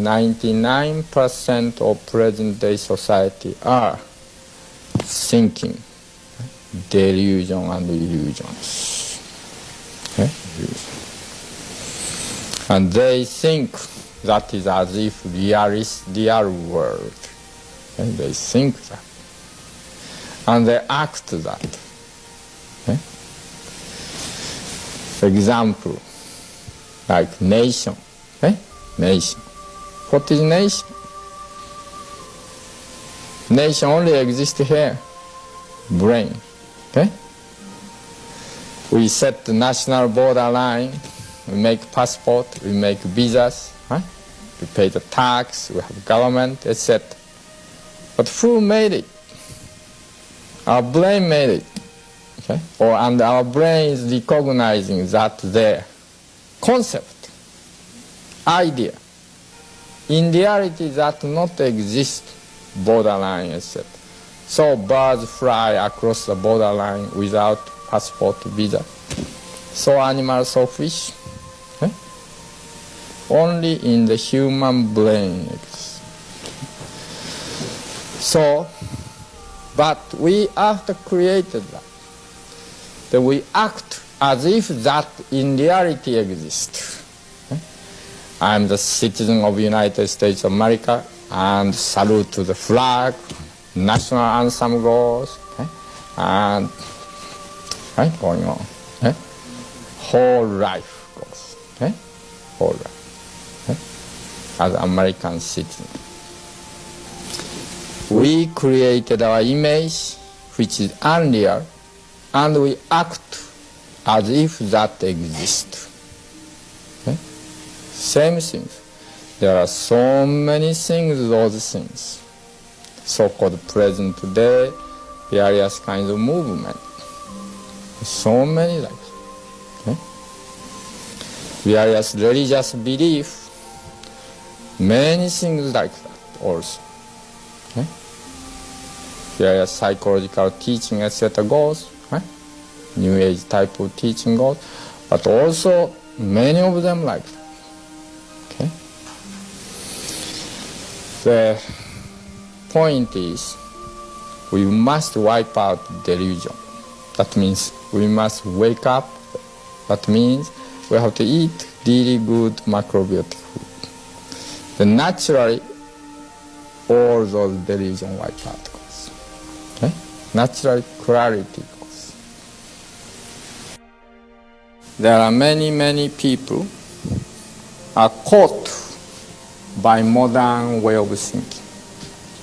99% of present-day society are thinking delusion and illusions. Okay? And they think that is as if real world. Okay? They think that. And they act that. Okay? For example, like nation. Okay? Nation. What is nation? Nation only exists here. Brain. Okay? We set the national borderline, we make passport, we make visas, right? We pay the tax, we have government, etc. But who made it? Our brain made it. Okay? And our brain is recognizing that their concept, idea, in reality that not exist borderline, etc. So birds fly across the borderline without passport, visa. So animals, so fish. Okay? Only in the human brain exists. So, but we after created that, then we act as if that in reality exists. Okay? I'm the citizen of the United States of America and salute to the flag, national anthem goes, okay? And right, going on. Okay? Whole life goes. Okay? Whole life. Okay? As American citizen. We created our image, which is unreal, and we act as if that exists. Okay? Same things. There are so many things, those things. So-called present day, various kinds of movement. So many like that. Okay? Various religious belief, many things like that also. Okay? Various psychological teaching, etc. goes. Right? New Age type of teaching goes. But also many of them like that. Okay? The point is, we must wipe out delusion. That means we must wake up. That means we have to eat really good microbiotic food. Then naturally, all those delusion wipe out goes. Okay? Natural clarity goes. There are many people are caught by modern way of thinking.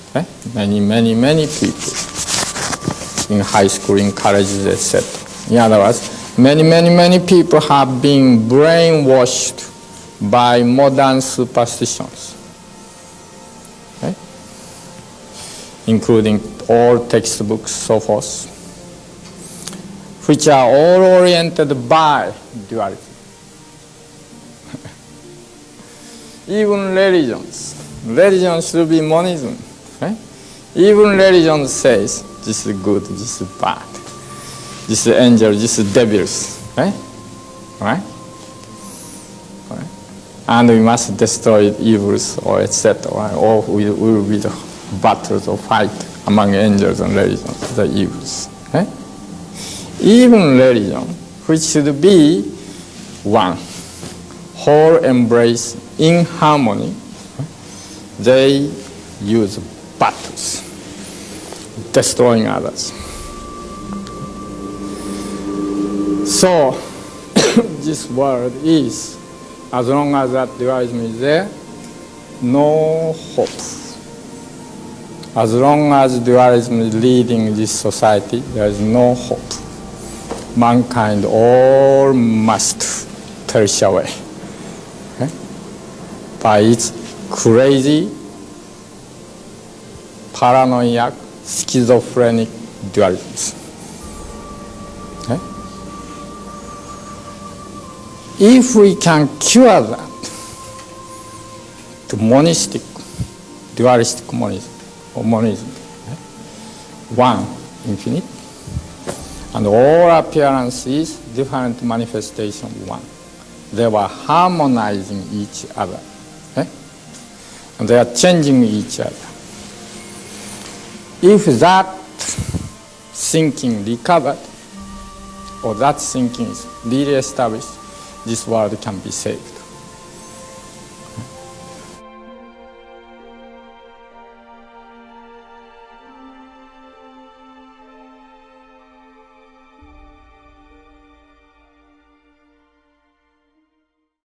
Okay? Many people in high school, in colleges, etc. In other words, many people have been brainwashed by modern superstitions, okay? Including all textbooks, so forth, which are all oriented by dualism. Even religion should be monism. Okay? Even religion says this is good, this is bad, this is angel, this is devils. Okay? Right? Right? And we must destroy evils or etc. Right? Or we will be the battles or fight among angels and religions, the evils. Okay? Even religion, which should be one, whole embrace in harmony, they use battles, destroying others. So, this world is, as long as that dualism is there, no hope. As long as dualism is leading this society, there is no hope. Mankind all must perish away, okay? By its crazy, paranoid, schizophrenic dualisms. Okay? If we can cure that to monistic, dualistic monism, or monism, okay? One, infinite, and all appearance is different manifestation one. They were harmonizing each other. Okay? They are changing each other. If that thinking recovered, or that thinking is really established, this world can be saved.